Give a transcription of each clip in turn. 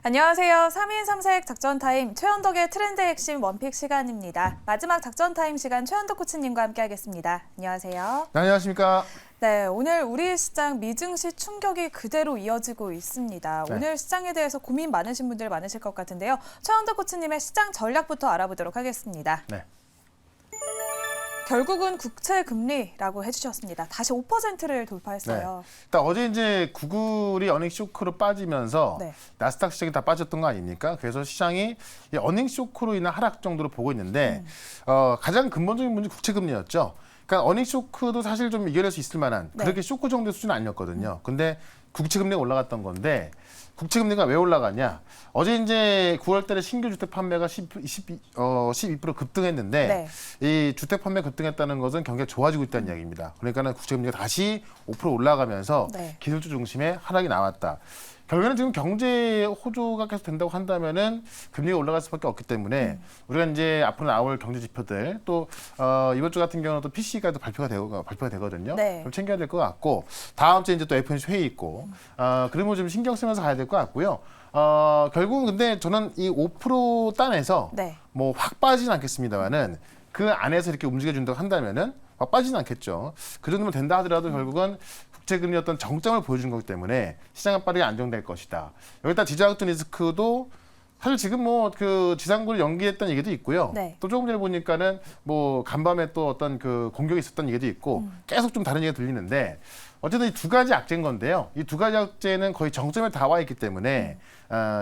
안녕하세요. 3인 3색 작전타임 최현덕의 트렌드 핵심 원픽 시간입니다. 마지막 작전타임 시간 최현덕 코치님과 함께하겠습니다. 안녕하세요. 네, 안녕하십니까. 네, 오늘 우리 시장 미증시 충격이 그대로 이어지고 있습니다. 네. 오늘 시장에 대해서 고민 많으신 분들 많으실 것 같은데요. 최현덕 코치님의 시장 전략부터 알아보도록 하겠습니다. 네. 결국은 국채 금리라고 해주셨습니다. 다시 5%를 돌파했어요. 네. 일단 어제 이제 구글이 어닝 쇼크로 빠지면서 네. 나스닥 시장이 다 빠졌던 거 아닙니까? 그래서 시장이 이 어닝 쇼크로 인한 하락 정도로 보고 있는데 가장 근본적인 문제 국채 금리였죠. 그러니까 어닝 쇼크도 사실 좀 이겨낼 수 있을 만한 네. 그렇게 쇼크 정도의 수준은 아니었거든요. 근데 국채 금리가 올라갔던 건데 국채 금리가 왜 올라갔냐? 어제 이제 9월 달에 신규 주택 판매가 12% 급등했는데 이 주택 판매 급등했다는 것은 경기가 좋아지고 있다는 이야기입니다. 그러니까는 국채 금리가 다시 5% 올라가면서 기술주 중심의 하락이 나왔다. 결국에는 지금 경제 호조가 계속 된다고 한다면은 금리가 올라갈 수밖에 없기 때문에 우리가 이제 앞으로 나올 경제 지표들 또 이번 주 같은 경우는 또 PC가 또 발표가 되거든요. 네. 좀 챙겨야 될 것 같고 다음 주에 이제 또 FOMC 회의 있고 그러면 좀 신경 쓰면서 가야 될 것 같고요. 결국은 근데 저는 이 5% 단에서 뭐 확 빠지진 않겠습니다만은 그 안에서 이렇게 움직여준다고 한다면은 확 빠지진 않겠죠. 그 정도면 된다 하더라도 결국은 국채금리 어떤 정점을 보여주는 거기 때문에 시장은 빠르게 안정될 것이다. 여기다 지정학적 리스크도 사실 지금 뭐 그 지상군을 연기했다는 얘기도 있고요. 또 조금 전에 보니까는 뭐 간밤에 또 어떤 그 공격이 있었다는 얘기도 있고 계속 좀 다른 얘기가 들리는데 어쨌든 이 두 가지 악재인 건데요. 이 두 가지 악재는 거의 정점에 다 와 있기 때문에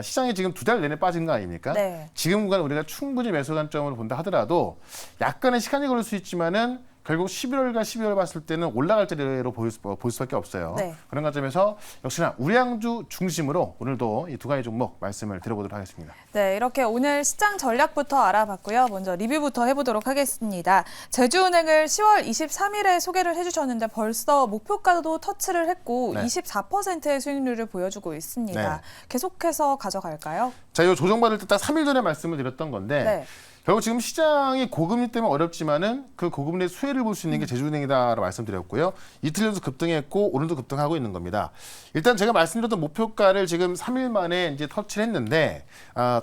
시장이 지금 두 달 내내 빠진 거 아닙니까? 지금 구간 우리가 충분히 매수 관점으로 본다 하더라도 약간의 시간이 걸릴 수 있지만은 결국 11월과 12월 봤을 때는 올라갈 자리로 보일 수밖에 없어요. 그런 관점에서 역시나 우량주 중심으로 오늘도 이 두 가지 종목 말씀을 드려보도록 하겠습니다. 네, 이렇게 오늘 시장 전략부터 알아봤고요. 먼저 리뷰부터 해보도록 하겠습니다. 제주은행을 10월 23일에 소개를 해주셨는데 벌써 목표가도 터치를 했고 24%의 수익률을 보여주고 있습니다. 계속해서 가져갈까요? 자, 이 조정받을 때 딱 3일 전에 말씀을 드렸던 건데 결국 지금 시장이 고금리 때문에 어렵지만은 그 고금리의 수혜를 볼 수 있는 게 제주은행이다라고 말씀드렸고요. 이틀 연속 급등했고 오늘도 급등하고 있는 겁니다. 일단 제가 말씀드렸던 목표가를 지금 3일 만에 이제 터치를 했는데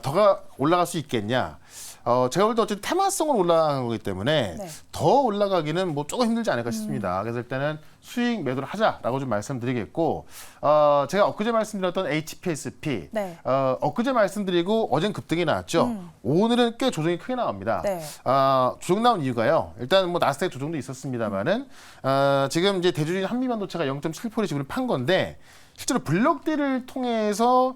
더 올라갈 수 있겠냐? 제가 볼 때 어쨌든 테마성으로 올라간 거기 때문에 더 올라가기는 뭐 조금 힘들지 않을까 싶습니다. 그래서 일단은 수익 매도를 하자라고 좀 말씀드리겠고 제가 엊그제 말씀드렸던 HPSP 엊그제 말씀드리고 어젠 급등이 나왔죠. 오늘은 꽤 조정이 크게 나옵니다. 조정 나온 이유가요. 일단 뭐 나스닥 조정도 있었습니다만은 지금 이제 대주주인 한미반도체가 0.7% 지분을 판 건데 실제로 블록딜을 통해서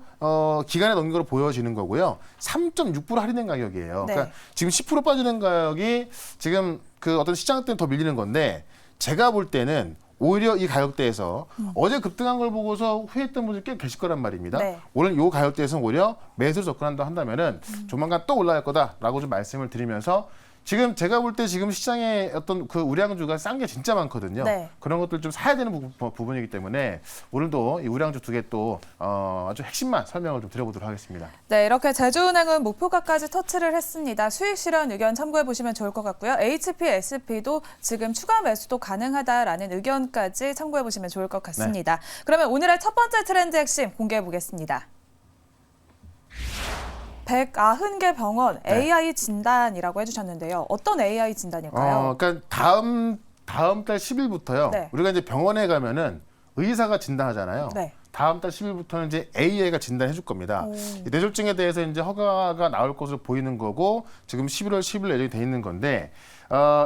기간에 넘긴 걸로 보여지는 거고요. 3.6% 할인된 가격이에요. 그러니까 지금 10% 빠지는 가격이 지금 그 어떤 시장 때문에 더 밀리는 건데 제가 볼 때는 오히려 이 가격대에서 어제 급등한 걸 보고서 후회했던 분들 꽤 계실 거란 말입니다. 오늘 이 가격대에서는 오히려 매수를 접근한다 한다면은 조만간 또 올라갈 거다라고 좀 말씀을 드리면서 지금 제가 볼 때 지금 시장에 어떤 그 우량주가 싼 게 진짜 많거든요. 그런 것들 좀 사야 되는 부분이기 때문에 오늘도 이 우량주 두 개 또 아주 핵심만 설명을 좀 드려보도록 하겠습니다. 네, 이렇게 제주은행은 목표가까지 터치를 했습니다. 수익 실현 의견 참고해 보시면 좋을 것 같고요. HPSP도 지금 추가 매수도 가능하다라는 의견까지 참고해 보시면 좋을 것 같습니다. 그러면 오늘의 첫 번째 트렌드 핵심 공개해 보겠습니다. 190개 병원 AI 진단이라고 해주셨는데요. 어떤 AI 진단일까요? 그러니까 다음 달 10일부터요. 우리가 이제 병원에 가면은 의사가 진단하잖아요. 다음 달 10일부터는 이제 AI가 진단해 줄 겁니다. 뇌졸중에 대해서 이제 허가가 나올 것으로 보이는 거고 지금 11월 10일 예정이 돼 있는 건데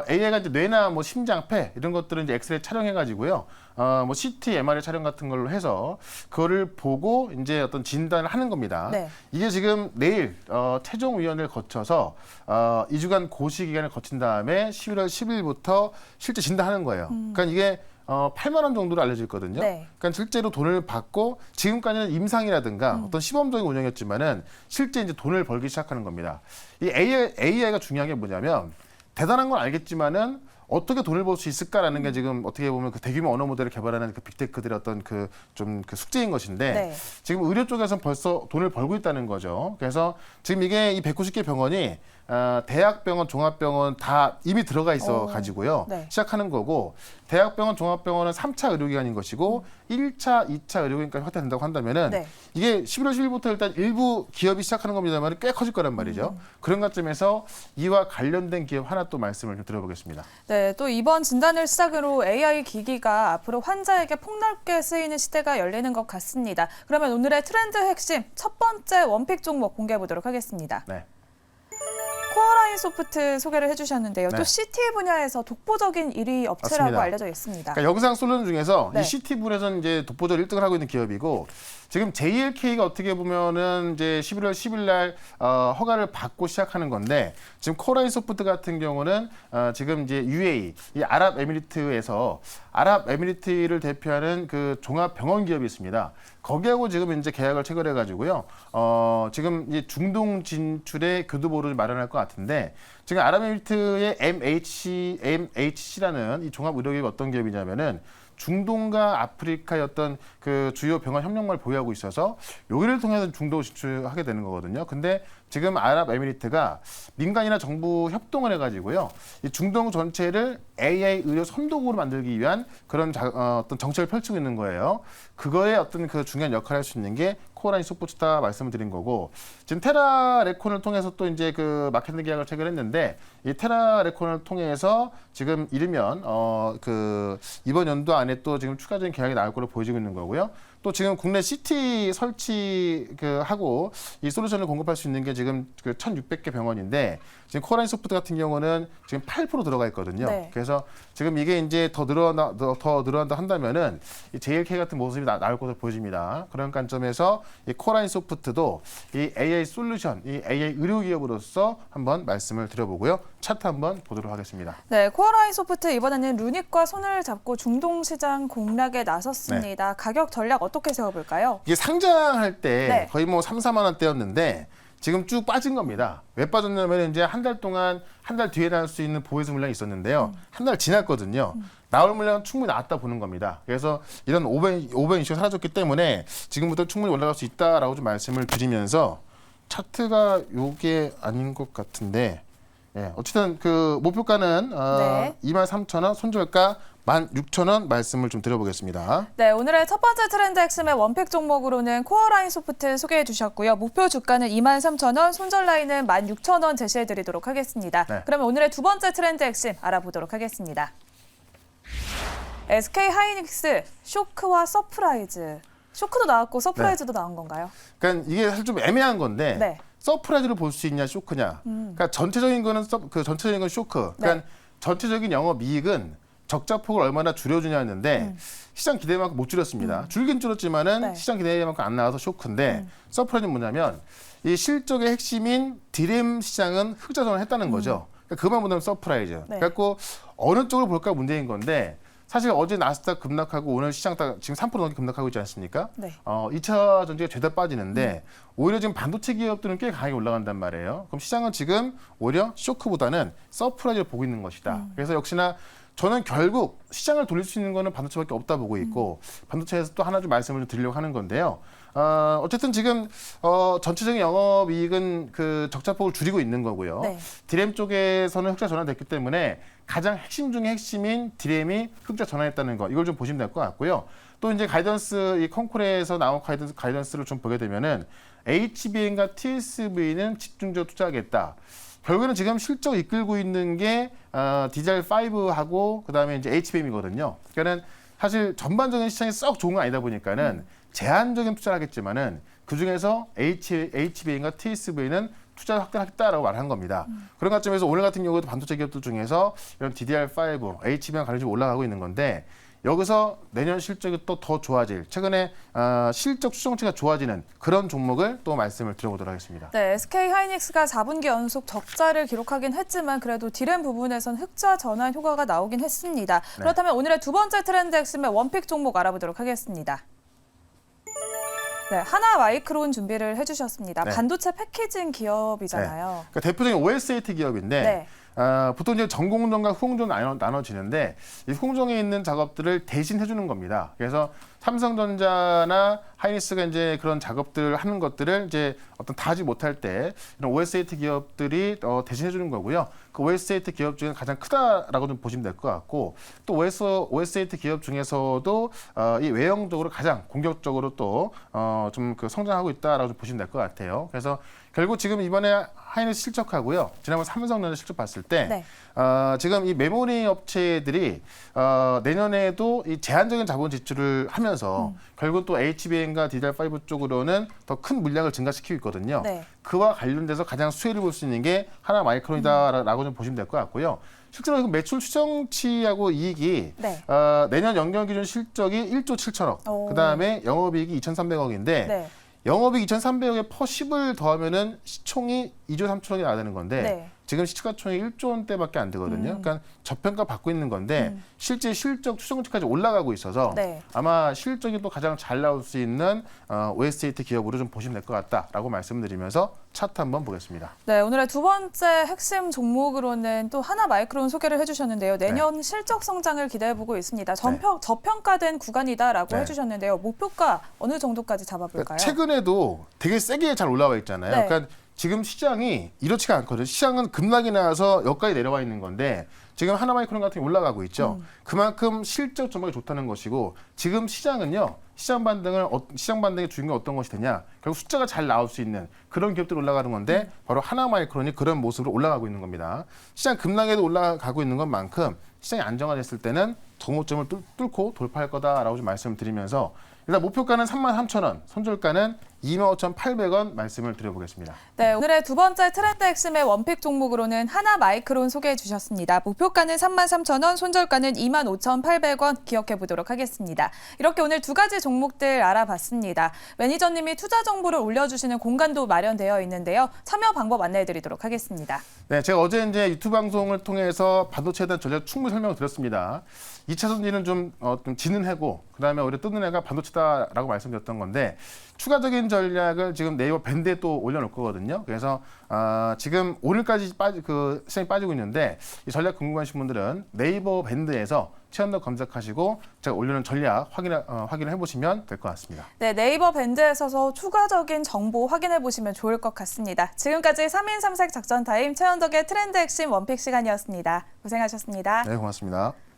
AI가 이제 뇌나 뭐 심장, 폐 이런 것들은 이제 엑스레이 촬영해 가지고요. 뭐 CT, MRI 촬영 같은 걸로 해서 그거를 보고 이제 어떤 진단을 하는 겁니다. 이게 지금 내일 최종위원회를 거쳐서 2주간 고시 기간을 거친 다음에 11월 10일부터 실제 진단하는 거예요. 그러니까 이게 8만 원 정도로 알려져 있거든요. 그러니까 실제로 돈을 받고 지금까지는 임상이라든가 어떤 시범적인 운영이었지만은 실제 이제 돈을 벌기 시작하는 겁니다. 이 AI가 중요한 게 뭐냐면 대단한 건 알겠지만은 어떻게 돈을 벌 수 있을까라는 게 지금 어떻게 보면 그 대규모 언어 모델을 개발하는 그 빅테크들의 어떤 그 좀 그 숙제인 것인데 네. 지금 의료 쪽에서는 벌써 돈을 벌고 있다는 거죠. 그래서 지금 이게 이 190개 병원이 대학병원, 종합병원 다 이미 들어가 있어 가지고요. 네. 시작하는 거고 대학병원, 종합병원은 3차 의료기관인 것이고 1차, 2차 의료기관까지 확대된다고 한다면은 네. 이게 11월 10일부터 일단 일부 기업이 시작하는 겁니다만 꽤 커질 거란 말이죠. 그런 관점에서 이와 관련된 기업 하나 또 말씀을 좀 드려보겠습니다. 네, 또 이번 진단을 시작으로 AI 기기가 앞으로 환자에게 폭넓게 쓰이는 시대가 열리는 것 같습니다. 그러면 오늘의 트렌드 핵심 첫 번째 원픽 종목 공개해 보도록 하겠습니다. 네. 코어라인 소프트 소개를 해주셨는데요. 네. 또 CT 분야에서 독보적인 1위 업체라고 맞습니다. 알려져 있습니다. 그러니까 영상 솔루션 중에서 네. 이 CT 분에서는 이제 독보적으로 1등을 하고 있는 기업이고 지금 JLK가 어떻게 보면은 이제 11월 10일 날 허가를 받고 시작하는 건데 지금 코어라인 소프트 같은 경우는 지금 이제 UAE 이 아랍에미리트에서 아랍에미리트를 대표하는 그 종합 병원 기업이 있습니다. 거기하고 지금 이제 계약을 체결해 가지고요. 지금 이제 중동 진출의 교두보를 마련할 것 같은데 지금 아랍에미리트의 MHC라는 이 종합 의료기업이 어떤 기업이냐면은 중동과 아프리카의 어떤 그 주요 병원 협력망을 보유하고 있어서 여기를 통해서 중도 진출하게 되는 거거든요. 근데 지금 아랍에미리트가 민간이나 정부 협동을 해가지고요, 이 중동 전체를 AI 의료 선도국으로 만들기 위한 그런 어떤 정책을 펼치고 있는 거예요. 그거에 어떤 그 중요한 역할을 할 수 있는 게 코어라인 소프트다 말씀을 드린 거고 지금 테라레콘을 통해서 또 이제 그 마케팅 계약을 체결했는데 이 테라레콘을 통해서 지금 이르면 그 이번 연도 안에 또 지금 추가적인 계약이 나올 걸로 보여지고 있는 거고요. 또 지금 국내 CT 설치 하고 이 솔루션을 공급할 수 있는 게 지금 그 1,600개 병원인데 지금 코어라인 소프트 같은 경우는 지금 8% 들어가 있거든요. 네. 그래서 지금 이게 이제 더 늘어난다 한다면은 이 JLK 같은 모습이 나올 것으로 보여집니다. 그런 관점에서 이 코어라인 소프트도 이 AI 솔루션, 이 AI 의료 기업으로서 한번 말씀을 드려보고요. 차트 한번 보도록 하겠습니다. 네, 코어라인 소프트 이번에는 루닉과 손을 잡고 중동 시장 공략에 나섰습니다. 가격 전략 어떻게 세워볼까요? 이게 상장할 때 네. 거의 뭐 3, 4만 원대였는데 지금 쭉 빠진 겁니다. 왜 빠졌냐면 이제 한 달 동안 한 달 뒤에 나올 수 있는 보해서 물량이 있었는데요. 한 달 지났거든요. 나올 물량은 충분히 나왔다 보는 겁니다. 그래서 이런 오벤 이슈가 사라졌기 때문에 지금부터 충분히 올라갈 수 있다라고 좀 말씀을 드리면서 차트가 요게 아닌 것 같은데 예, 어쨌든 그 목표가는 네. 23,000원, 손절가 16,000원 말씀을 좀 드려보겠습니다. 네, 오늘의 첫 번째 트렌드 핵심의 원픽 종목으로는 코어라인 소프트 소개해 주셨고요. 목표 주가는 23,000원, 손절 라인은 16,000원 제시해 드리도록 하겠습니다. 네. 그러면 오늘의 두 번째 트렌드 핵심 알아보도록 하겠습니다. SK 하이닉스 쇼크와 서프라이즈. 쇼크도 나왔고 서프라이즈도 나온 건가요? 그러니까 이게 사실 좀 애매한 건데 네. 서프라이즈를 볼 수 있냐 쇼크냐. 그러니까 전체적인 거는 전체적인 건 쇼크. 그러니까 전체적인 영업 이익은 적자폭을 얼마나 줄여주냐였는데 시장 기대만큼 못 줄였습니다. 줄긴 줄였지만은 네. 시장 기대만큼 안 나와서 쇼크인데 서프라이즈는 뭐냐면 이 실적의 핵심인 디램 시장은 흑자 전환했다는 거죠. 그러니까 그만 보면 서프라이즈. 네. 그래갖고 어느 쪽을 볼까 문제인 건데 사실 어제 나스닥 급락하고 오늘 시장 지금 3% 넘게 급락하고 있지 않습니까? 네. 2차 전지가 죄다 빠지는데 오히려 지금 반도체 기업들은 꽤 강하게 올라간단 말이에요. 그럼 시장은 지금 오히려 쇼크보다는 서프라이즈를 보고 있는 것이다. 그래서 역시나 저는 결국 시장을 돌릴 수 있는 거는 반도체밖에 없다 보고 있고 반도체에서 또 하나 좀 말씀을 좀 드리려고 하는 건데요. 어쨌든 지금 전체적인 영업이익은 그 적자폭을 줄이고 있는 거고요. 네. 디램 쪽에서는 흑자 전환됐기 때문에 가장 핵심 중에 핵심인 디램이 흑자 전환했다는 거 이걸 좀 보시면 될 것 같고요. 또 이제 가이던스 이 콩콜에서 나온 가이던스를 좀 보게 되면은 HBM과 TSV는 집중적으로 투자하겠다. 결국에는 지금 실적 이끌고 있는 게 DDR5하고 그다음에 이제 HBM이거든요. 그러니까는 사실 전반적인 시장이 썩 좋은 건 아니다 보니까는 제한적인 투자를 하겠지만은 그 중에서 HBM과 TSV는 투자 확대하겠다라고 말한 겁니다. 그런 관점에서 오늘 같은 경우도 반도체 기업들 중에서 이런 DDR5, HBM 가격이 올라가고 있는 건데 여기서 내년 실적이 또 더 좋아질 최근에 실적 추정치가 좋아지는 그런 종목을 또 말씀을 드려보도록 하겠습니다. 네, SK 하이닉스가 4분기 연속 적자를 기록하긴 했지만 그래도 디램 부분에선 흑자 전환 효과가 나오긴 했습니다. 그렇다면 오늘의 두 번째 트렌드 핵심의 원픽 종목 알아보도록 하겠습니다. 네, 하나 마이크론 준비를 해주셨습니다. 네. 반도체 패키징 기업이잖아요. 그러니까 대표적인 OSAT 기업인데 네. 보통 이제 전공정과 후공정 나눠지는데 이 후공정에 있는 작업들을 대신 해주는 겁니다. 그래서 삼성전자나 하이닉스가 이제 그런 작업들을 하는 것들을 이제 어떤 다 하지 못할 때 이런 OSAT 기업들이 대신 해주는 거고요. 그 OSAT 기업 중에 가장 크다라고 좀 보시면 될 것 같고 또 OSAT 기업 중에서도 이 외형적으로 가장 공격적으로 또 좀 그 성장하고 있다라고 좀 보시면 될 것 같아요. 그래서 결국 지금 이번에 하이닉스 실적하고요. 지난번 삼성전자 실적 봤을 때 네. 지금 이 메모리 업체들이 내년에도 이 제한적인 자본 지출을 하면서 결국 또 HBM과 DDR5 쪽으로는 더 큰 물량을 증가시키고 있거든요. 네. 그와 관련돼서 가장 수혜를 볼 수 있는 게 하나 마이크론이다라고 좀 보시면 될 것 같고요. 실제로 그 매출 추정치하고 이익이 네. 내년 연결 기준 실적이 1조 7천억, 오. 그다음에 영업이익이 2,300억인데 네. 영업이익 2,300억에 퍼 10을 더하면은 시총이 2조 3천억이 나야 되는 건데 네. 지금 시가총액 1조 원대밖에 안 되거든요. 그러니까 저평가 받고 있는 건데 실제 실적 추정치까지 올라가고 있어서 네. 아마 실적이 또 가장 잘 나올 수 있는 OSAT 기업으로 좀 보시면 될 것 같다라고 말씀드리면서 차트 한번 보겠습니다. 네, 오늘의 두 번째 핵심 종목으로는 또 하나 마이크론 소개를 해주셨는데요. 내년 실적 성장을 기대해보고 있습니다. 저평가된 구간이다라고 네. 해주셨는데요. 목표가 어느 정도까지 잡아볼까요? 그러니까 최근에도 되게 세게 잘 올라와 있잖아요. 네. 그러니까 지금 시장이 이렇지가 않거든요. 시장은 급락이 나서 여기까지 내려와 있는 건데 지금 하나마이크론 같은 게 올라가고 있죠. 그만큼 실적 전망이 좋다는 것이고 지금 시장은요. 시장 반등의 주인공이 어떤 것이 되냐. 결국 숫자가 잘 나올 수 있는 그런 기업들이 올라가는 건데 바로 하나마이크론이 그런 모습으로 올라가고 있는 겁니다. 시장 급락에도 올라가고 있는 것만큼 시장이 안정화됐을 때는 정오점을 뚫고 돌파할 거다라고 좀 말씀을 드리면서 일단 목표가는 33,000원, 손절가는 25,800원 말씀을 드려보겠습니다. 네, 오늘의 두 번째 트렌드 핵심의 원픽 종목으로는 하나 마이크론 소개해 주셨습니다. 목표가는 33,000원, 손절가는 25,800원 기억해 보도록 하겠습니다. 이렇게 오늘 두 가지 종목들 알아봤습니다. 매니저님이 투자 정보를 올려주시는 공간도 마련되어 있는데요. 참여 방법 안내해 드리도록 하겠습니다. 네, 제가 어제 이제 유튜브 방송을 통해서 반도체에 대한 전략 충분히 설명을 드렸습니다. 2차 전지는 좀 지는 해고, 그다음에 오히려 뜨는 해가 반도체다라고 말씀드렸던 건데 추가적인 전략을 지금 네이버 밴드에 또 올려놓을 거거든요. 그래서 지금 오늘까지 시장이 빠지고 있는데 이 전략 궁금하신 분들은 네이버 밴드에서 최연도 검색하시고 제가 올려놓은 전략 확인을 해보시면 될 것 같습니다. 네, 네이버 밴드에서 추가적인 정보 확인해 보시면 좋을 것 같습니다. 지금까지 3인 3색 작전 타임 최연덕의 트렌드 핵심 원픽 시간이었습니다. 고생하셨습니다. 네, 고맙습니다.